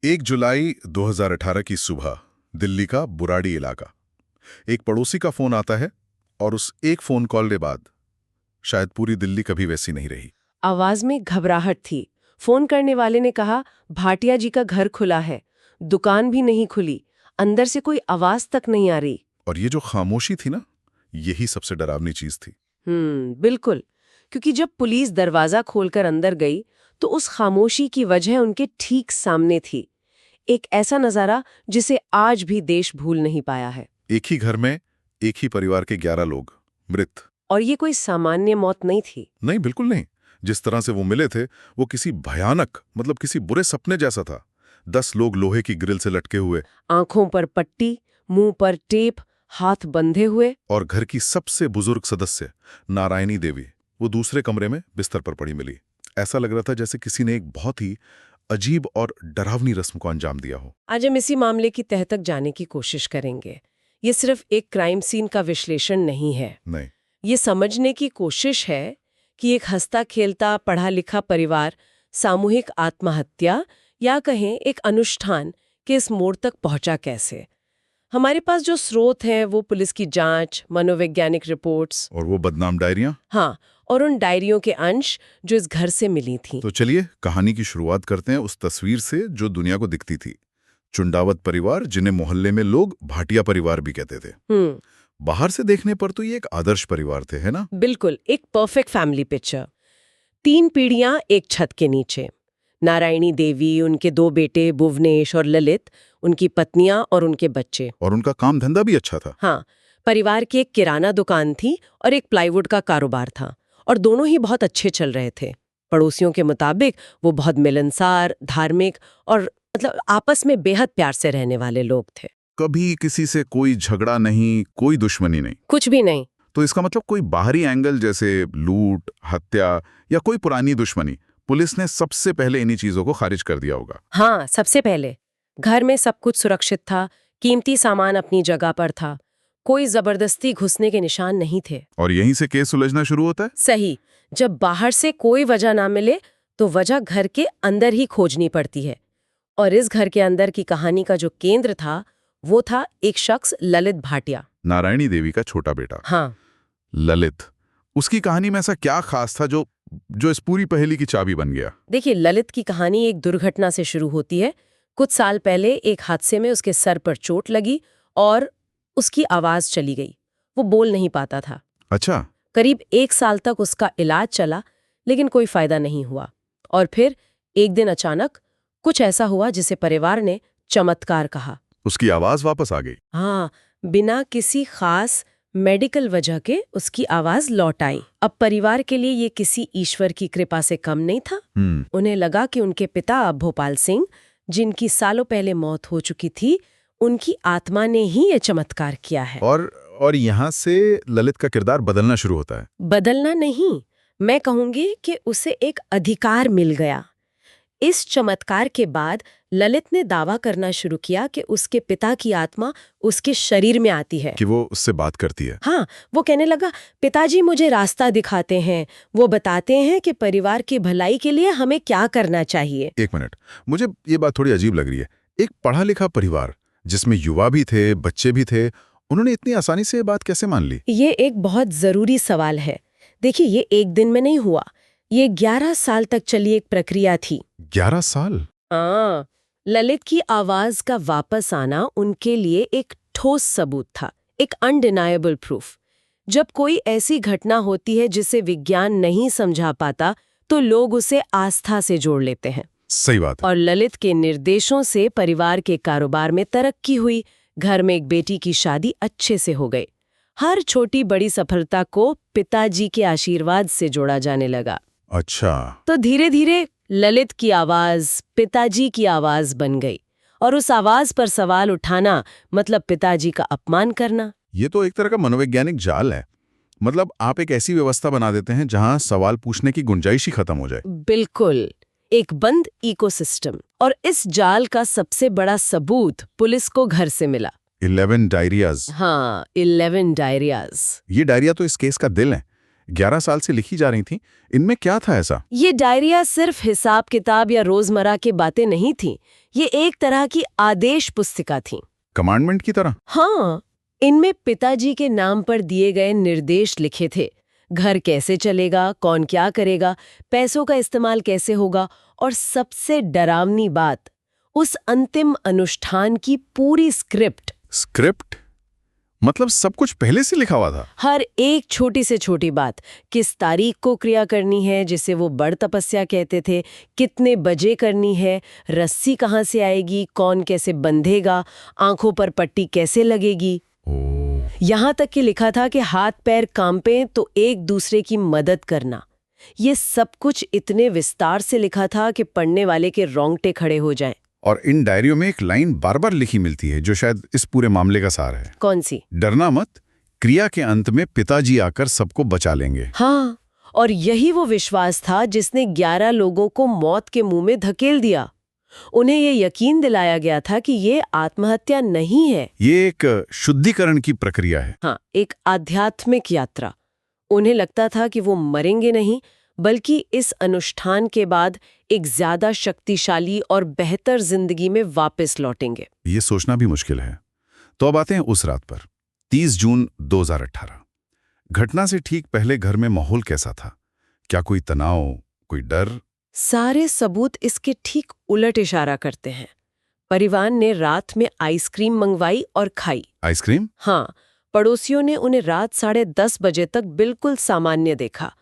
1 जुलाई 2018 की सुबह दिल्ली का बुराड़ी इलाका। एक पड़ोसी का फोन आता है और उस एक फोन कॉल के बाद शायद पूरी दिल्ली कभी वैसी नहीं रही। आवाज में घबराहट थी। फोन करने वाले ने कहा, भाटिया जी का घर खुला है, दुकान भी नहीं खुली, अंदर से कोई आवाज तक नहीं आ रही। और ये जो खामोशी थी ना, यही सबसे डरावनी चीज थी। बिल्कुल। क्योंकि जब पुलिस दरवाजा खोलकर अंदर गई तो उस खामोशी की वजह उनके ठीक सामने थी। एक ऐसा नजारा जिसे आज भी देश भूल नहीं पाया है। एक ही घर में एक ही परिवार के 11 लोग मृत। और ये कोई सामान्य मौत नहीं थी। नहीं, बिल्कुल नहीं। जिस तरह से वो मिले थे वो किसी भयानक, मतलब किसी बुरे सपने जैसा था। 10 लोग लोहे की ग्रिल से लटके हुए, आंखों पर पट्टी, मुंह पर टेप, हाथ बंधे हुए। और घर की सबसे बुजुर्ग सदस्य नारायणी देवी वो दूसरे कमरे में बिस्तर पर पड़ी मिली। ऐसा लग रहा था जैसे किसी ने एक बहुत ही अजीब और डरावनी रस्म को अंजाम दिया हो। आज हम इसी मामले की तह तक जाने की कोशिश करेंगे। ये सिर्फ एक क्राइम सीन का विश्लेषण नहीं है। नहीं, ये समझने की कोशिश है कि एक हंसता खेलता पढ़ा लिखा परिवार सामूहिक आत्महत्या या कहें एक अनुष्ठान के इस मोड़ तक पहुंचा कैसे। हमारे पास जो स्रोत हैं वो पुलिस की जांच, मनोवैज्ञानिक रिपोर्ट्स और वो बदनाम डायरियां। हाँ, और उन डायरियों के अंश जो इस घर से मिली थीं। तो चलिए कहानी की शुरुआत करते हैं उस तस्वीर से जो दुनिया को दिखती थी। चुंडावत परिवार, जिन्हें मोहल्ले में लोग भाटिया परिवार भी कहते थे। बाहर से देखने पर तो ये एक आदर्श परिवार थे, है ना? बिल्कुल, एक परफेक्ट फैमिली पिक्चर। 3 पीढ़ियां एक छत के नीचे। नारायणी देवी, उनके 2 बेटे भुवनेश और ललित, उनकी पत्नियां और उनके बच्चे। और उनका काम धंधा भी अच्छा था। हाँ, परिवार की एक किराना दुकान थी और एक प्लाईवुड का कारोबार था, और दोनों ही बहुत अच्छे चल रहे थे। पड़ोसियों के मुताबिक वो बहुत मिलनसार, धार्मिक और आपस में बेहद प्यार से रहने वाले लोग थे। कभी किसी से कोई झगड़ा नहीं, कोई दुश्मनी नहीं। कुछ भी नहीं। तो इसका मतलब कोई बाहरी एंगल जैसे लूट, हत्या या कोई पुरानी दुश्मनी, पुलिस ने सबसे पहले इन्हीं चीजों को खारिज कर दिया होगा। हाँ, सबसे पहले। घर में सब कुछ सुरक्षित था, कीमती सामान अपनी जगह पर था, कोई जबरदस्ती घुसने के निशान नहीं थे। और यहीं से केस सुलझना शुरू होता है। सही। जब बाहर से कोई वजह ना मिले तो वजह घर के अंदर ही खोजनी पड़ती है। और इस घर के अंदर की कहानी का जो केंद्र था वो था एक शख्स, ललित भाटिया। नारायणी देवी का छोटा बेटा। हाँ। ललित। उसकी कहानी में ऐसा क्या खास था जो इस पूरी पहेली की चाबी बन गया? देखिए, ललित की कहानी एक दुर्घटना से शुरू होती है। कुछ साल पहले एक हादसे में उसके सर पर चोट लगी और उसकी आवाज चली गई। वो बोल नहीं पाता था। अच्छा। करीब 1 साल तक उसका इलाज चला, लेकिन कोई फायदा नहीं हुआ। और फिर एक दिन अचानक कुछ ऐसा हुआ जिसे परिवार ने चमत्कार कहा। उसकी आवाज वापस आ गई। हाँ, बिना किसी खास मेडिकल वजह के उसकी आवाज लौट आई। अब परिवार के लिए ये किसी ईश्वर की कृपा से कम नहीं था। उन्हें लगा कि उनके पिता भोपाल सिंह, जिनकी सालों पहले मौत हो चुकी थी, उनकी आत्मा ने ही ये चमत्कार किया है। और यहाँ से ललित का किरदार बदलना शुरू होता है। बदलना नहीं, मैं कहूंगी कि उसे एक अधिकार मिल गया। इस चमत्कार के बाद ललित ने दावा करना शुरू किया कि उसके पिता की आत्मा उसके शरीर में आती है, कि वो उससे बात करती है। हाँ, वो कहने लगा, पिताजी मुझे रास्ता दिखाते हैं, वो बताते हैं कि परिवार की भलाई के लिए हमें क्या करना चाहिए। 1 मिनट, मुझे ये बात थोड़ी अजीब लग रही है। एक पढ़ा लिखा परिवार जिसमें युवा भी थे, बच्चे भी थे, उन्होंने इतनी आसानी से ये बात कैसे मान ली? ये एक बहुत जरूरी सवाल है। देखिए, ये एक दिन में नहीं हुआ, ये 11 साल तक चली एक प्रक्रिया थी। 11 साल? हाँ, ललित की आवाज का वापस आना उनके लिए एक ठोस सबूत था, एक अनडिनायबल प्रूफ। जब कोई ऐसी घटना होती है जिसे विज्ञान नहीं समझा पाता तो लोग उसे आस्था से जोड़ लेते हैं। सही बात है। और ललित के निर्देशों से परिवार के कारोबार में तरक्की हुई, घर में एक बेटी की शादी अच्छे से हो गई। हर छोटी बड़ी सफलता को पिताजी के आशीर्वाद से जोड़ा जाने लगा। अच्छा। तो धीरे धीरे ललित की आवाज पिताजी की आवाज बन गई, और उस आवाज पर सवाल उठाना मतलब पिताजी का अपमान करना। ये तो एक तरह का मनोवैज्ञानिक जाल है। मतलब आप एक ऐसी व्यवस्था बना देते हैं जहां सवाल पूछने की गुंजाइश ही खत्म हो जाए। बिल्कुल, एक बंद इकोसिस्टम। और इस जाल का सबसे बड़ा सबूत पुलिस को घर से मिला। 11 डायरियाज। हाँ, 11 डायरियाज। ये डायरिया तो इस केस का दिल है। 11 साल से लिखी जा रही थी, इनमें क्या था ऐसा? ये डायरिया सिर्फ हिसाब किताब या रोजमर्रा की बातें नहीं थी, ये एक तरह की आदेश पुस्तिका थी। कमांडमेंट की तरह? हाँ, इनमें पिताजी के नाम पर दिए गए निर्देश लिखे थे। घर कैसे चलेगा, कौन क्या करेगा, पैसों का इस्तेमाल कैसे होगा, और सबसे डरावनी बात, उस अंतिम अनुष्ठान की पूरी स्क्रिप्ट। स्क्रिप्ट? मतलब सब कुछ पहले से लिखा हुआ था? हर एक छोटी से छोटी बात, किस तारीख को क्रिया करनी है जिसे वो बड़ तपस्या कहते थे, कितने बजे करनी है, रस्सी कहाँ से आएगी, कौन कैसे बंधेगा, आंखों पर पट्टी कैसे लगेगी। यहाँ तक कि लिखा था कि हाथ पैर कांपे तो एक दूसरे की मदद करना। ये सब कुछ इतने विस्तार से लिखा था कि पढ़ने वाले के रोंगटे खड़े हो जाएं। और इन डायरियों में एक लाइन बार बार लिखी मिलती है जो शायद इस पूरे मामले का सार है। कौन सी? डरना मत, क्रिया के अंत में पिताजी आकर सबको बचा लेंगे। हाँ, और यही वो विश्वास था जिसने 11 लोगों को मौत के मुंह में धकेल दिया। उन्हें ये यकीन दिलाया गया था कि ये आत्महत्या नहीं है, ये एक शुद्धिकरण की प्रक्रिया है। हाँ, एक आध्यात्मिक यात्रा। उन्हें लगता था कि वो मरेंगे नहीं, बल्कि इस अनुष्ठान के बाद एक ज्यादा शक्तिशाली और बेहतर जिंदगी में वापस लौटेंगे। ये सोचना भी मुश्किल है। तो अब आते हैं उस रात पर, 30 जून 2018। घटना से ठीक पहले घर में माहौल कैसा था? क्या कोई तनाव, कोई डर? सारे सबूत इसके ठीक उलट इशारा करते हैं। परिवार ने रात में आइसक्रीम मंगवाई और खाई। आइसक्रीम? हाँ, पड़ोसियों ने उन्हें रात 10:30 बजे तक बिल्कुल सामान्य देखा।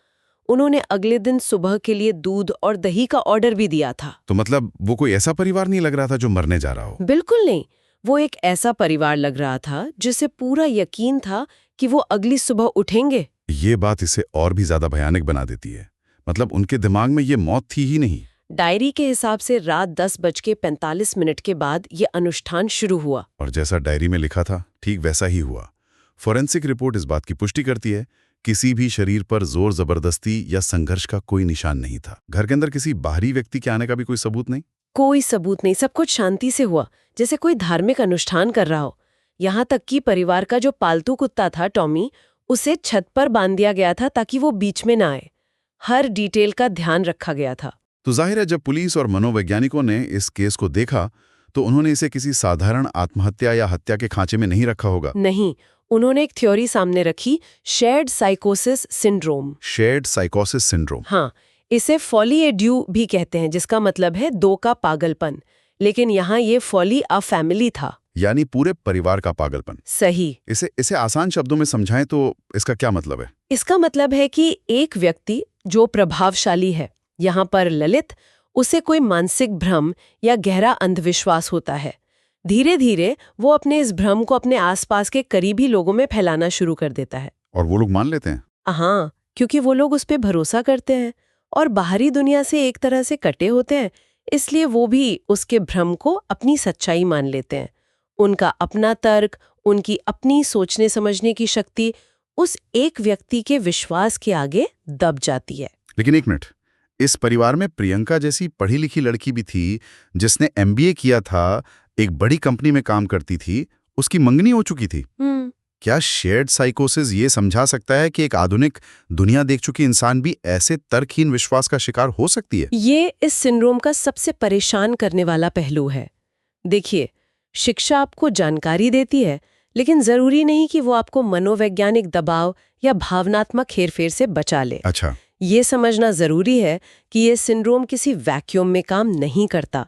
उन्होंने अगले दिन सुबह के लिए दूध और दही का ऑर्डर भी दिया था। तो मतलब वो कोई ऐसा परिवार नहीं लग रहा था जो मरने जा रहा हो? बिल्कुल नहीं, वो एक ऐसा परिवार लग रहा था जिसे पूरा यकीन था कि वो अगली सुबह उठेंगे। ये बात इसे और भी ज्यादा भयानक बना देती है। मतलब उनके दिमाग में ये मौत थी ही नहीं। डायरी के हिसाब से रात 10:45 के बाद ये अनुष्ठान शुरू हुआ। और जैसा डायरी में लिखा था ठीक वैसा ही हुआ। फोरेंसिक रिपोर्ट इस बात की पुष्टि करती है, किसी भी शरीर पर जोर जबरदस्ती या संघर्ष का कोई निशान नहीं था। घर के अंदर किसी बाहरी व्यक्ति के आने का भी कोई सबूत नहीं? कोई सबूत नहीं, सब कुछ शांति से हुआ, जैसे कोई धार्मिक अनुष्ठान कर रहा हो। यहाँ तक कि परिवार का जो पालतू कुत्ता था टॉमी, उसे छत पर बांध दिया गया था ताकि वो बीच में ना आए। हर डिटेल का ध्यान रखा गया था। तो जाहिर है जब पुलिस और मनोवैज्ञानिकों ने इस केस को देखा तो उन्होंने इसे किसी साधारण आत्महत्या या हत्या के खांचे में नहीं रखा होगा। नहीं, उन्होंने एक थ्योरी सामने रखी, शेयर्ड साइकोसिस सिंड्रोम। Shared साइकोसिस syndrome? हाँ, इसे फॉली ए ड्यू भी कहते हैं, जिसका मतलब है दो का पागलपन। लेकिन यहाँ ये फॉली अ फैमिली था, यानी पूरे परिवार का पागलपन। सही। इसे आसान शब्दों में समझाएं तो इसका क्या मतलब है? इसका मतलब है कि एक व्यक्ति जो प्रभावशाली है, यहाँ पर ललित, उसे कोई मानसिक भ्रम या गहरा अंधविश्वास होता है। धीरे धीरे वो अपने इस भ्रम को अपने आसपास के करीबी लोगों में फैलाना शुरू कर देता है। और वो लोग मान लेते हैं? हाँ, क्योंकि वो लोग उस पर भरोसा करते हैं और बाहरी दुनिया से एक तरह से कटे होते हैं, इसलिए वो भी उसके भ्रम को अपनी सच्चाई मान लेते हैं। उनका अपना तर्क, उनकी अपनी सोचने समझने की शक्ति उस एक व्यक्ति के विश्वास के आगे दब जाती है। लेकिन एक मिनट, इस परिवार में प्रियंका जैसी पढ़ी लिखी लड़की भी थी जिसने MBA किया था, एक बड़ी कंपनी में काम करती थी, उसकी मंगनी हो चुकी थी। क्या शेयर्ड साइकोसिस ये समझा सकता है कि एक आधुनिक दुनिया देख चुकी इंसान भी ऐसे तर्कहीन विश्वास का शिकार हो सकती है? ये इस सिंड्रोम का सबसे परेशान करने वाला पहलू है। देखिए, शिक्षा आपको जानकारी देती है, लेकिन जरूरी नहीं कि वो आपको मनोवैज्ञानिक दबाव या भावनात्मक हेरफेर से बचा ले। अच्छा, ये समझना जरूरी है कि ये सिंड्रोम किसी वैक्यूम में काम नहीं करता।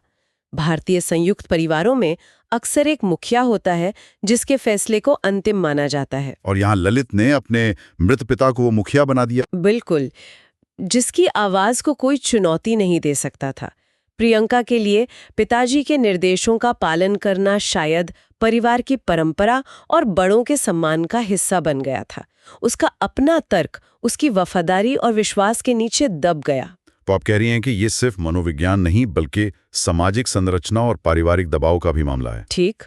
भारतीय संयुक्त परिवारों में अक्सर एक मुखिया होता है जिसके फैसले को अंतिम माना जाता है। और यहाँ ललित ने अपने मृत पिता को वो मुखिया बना दिया। बिल्कुल, जिसकी आवाज को कोई चुनौती नहीं दे सकता था। प्रियंका के लिए पिताजी के निर्देशों का पालन करना शायद परिवार की परंपरा और बड़ों के सम्मान का हिस्सा बन गया था। उसका अपना तर्क उसकी वफादारी और विश्वास के नीचे दब गया। तो आप कह रही हैं कि ये सिर्फ मनोविज्ञान नहीं बल्कि सामाजिक संरचना और पारिवारिक दबाव का भी मामला है। ठीक।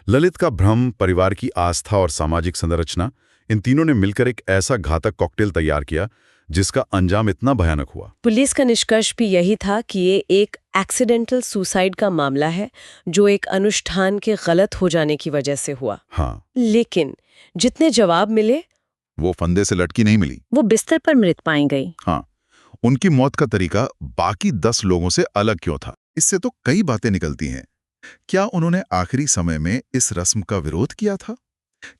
ललित का भ्रम, परिवार की आस्था और सामाजिक संरचना, इन तीनों ने मिलकर एक ऐसा घातक कॉकटेल तैयार किया जिसका अंजाम इतना भयानक हुआ। पुलिस का निष्कर्ष भी यही था कि ये एक एक्सीडेंटल सुसाइड का मामला है जो एक अनुष्ठान के गलत हो जाने की वजह से हुआ। हाँ। लेकिन जितने जवाब मिले वो फंदे से लटकी नहीं मिली। वो बिस्तर पर मृत पाई गई। हाँ, उनकी मौत का तरीका बाकी 10 लोगों से अलग क्यों था? इससे तो कई बातें निकलती हैं। क्या उन्होंने आखिरी समय में इस रस्म का विरोध किया था?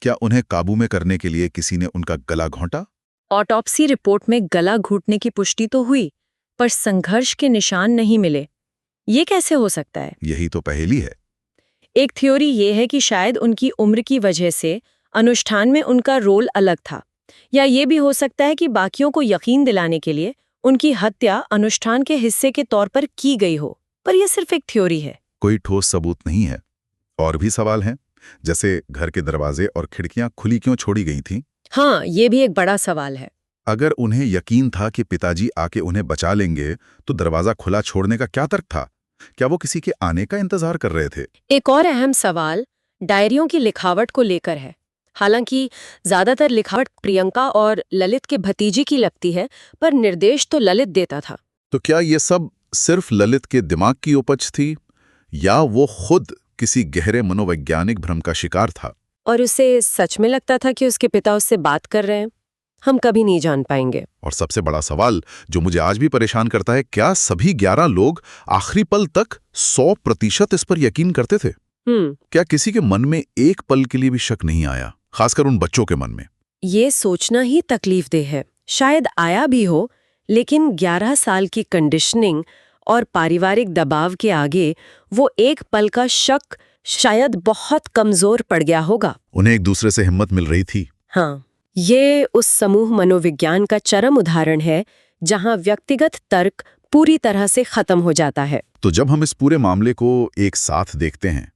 क्या उन्हें काबू में करने के लिए किसी ने उनका गला घोंटा? ऑटोप्सी रिपोर्ट में गला घूंटने की पुष्टि तो हुई, पर संघर्ष के निशान नहीं मिले। ये कैसे हो सकता है? यही तो पहेली है। एक थ्योरी ये है कि शायद उनकी उम्र की वजह से अनुष्ठान में उनका रोल अलग था, या ये भी हो सकता है कि बाकियों को यकीन दिलाने के लिए उनकी हत्या अनुष्ठान के हिस्से के तौर पर की गई हो, पर यह सिर्फ एक थ्योरी है। कोई ठोस सबूत नहीं है। और भी सवाल हैं, जैसे घर के दरवाजे और खिड़कियां खुली क्यों छोड़ी गई थीं? हाँ, ये भी एक बड़ा सवाल है। अगर उन्हें यकीन था कि पिताजी आके उन्हें बचा लेंगे, तो दरवाजा खुला छोड़ने का क्या तर्क था? क्या वो किसी के आने का इंतजार कर रहे थे? एक और अहम सवाल डायरियों की लिखावट को लेकर है। हालांकि ज्यादातर लिखावट प्रियंका और ललित के भतीजे की लगती है, पर निर्देश तो ललित देता था। तो क्या ये सब सिर्फ ललित के दिमाग की उपज थी, या वो खुद किसी गहरे मनोवैज्ञानिक भ्रम का शिकार था? और उसे सच में लगता था कि उसके पिता उससे बात कर रहे हैं? हम कभी नहीं जान पाएंगे। और सबसे बड़ा सवाल जो मुझे आज भी परेशान करता है, क्या सभी 11 लोग आखिरी पल तक 100% इस पर यकीन करते थे? क्या किसी के मन में एक पल के लिए भी शक नहीं आया, खासकर उन बच्चों के मन में? ये सोचना ही तकलीफदेह है। शायद आया भी हो, लेकिन 11 साल की कंडीशनिंग और पारिवारिक दबाव के आगे वो एक पल का शक शायद बहुत कमजोर पड़ गया होगा। उन्हें एक दूसरे से हिम्मत मिल रही थी। हाँ, ये उस समूह मनोविज्ञान का चरम उदाहरण है जहां व्यक्तिगत तर्क पूरी तरह से खत्म हो जाता है। तो जब हम इस पूरे मामले को एक साथ देखते हैं,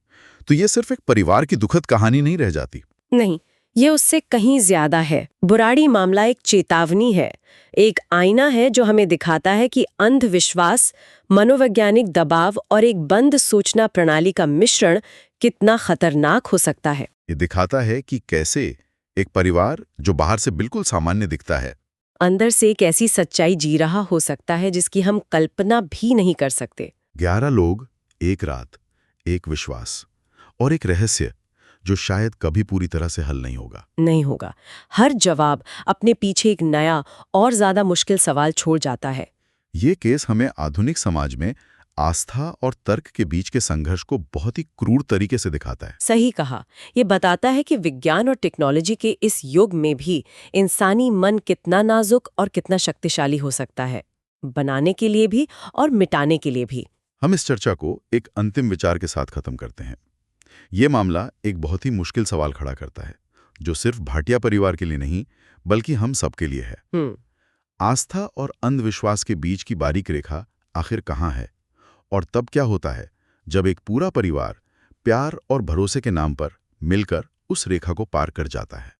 तो ये सिर्फ एक परिवार की दुखद कहानी नहीं रह जाती। नहीं, ये उससे कहीं ज्यादा है। बुराड़ी मामला एक चेतावनी है, एक आईना है जो हमें दिखाता है कि अंधविश्वास, मनोवैज्ञानिक दबाव और एक बंद सूचना प्रणाली का मिश्रण कितना खतरनाक हो सकता है। ये दिखाता है कि कैसे एक परिवार जो बाहर से बिल्कुल सामान्य दिखता है, अंदर से एक ऐसी सच्चाई जी रहा हो सकता है जिसकी हम कल्पना भी नहीं कर सकते। 11 लोग, एक रात, एक विश्वास और एक रहस्य जो शायद कभी पूरी तरह से हल नहीं होगा। हर जवाब अपने पीछे एक नया और ज्यादा मुश्किल सवाल छोड़ जाता है। ये केस हमें आधुनिक समाज में आस्था और तर्क के बीच के संघर्ष को बहुत ही क्रूर तरीके से दिखाता है। सही कहा। ये बताता है कि विज्ञान और टेक्नोलॉजी के इस युग में भी इंसानी मन कितना नाजुक और कितना शक्तिशाली हो सकता है, बनाने के लिए भी और मिटाने के लिए भी। हम इस चर्चा को एक अंतिम विचार के साथ खत्म करते हैं। ये मामला एक बहुत ही मुश्किल सवाल खड़ा करता है, जो सिर्फ भाटिया परिवार के लिए नहीं, बल्कि हम सब के लिए है। आस्था और अंधविश्वास के बीच की बारीक रेखा आखिर कहाँ है? और तब क्या होता है जब एक पूरा परिवार प्यार और भरोसे के नाम पर मिलकर उस रेखा को पार कर जाता है?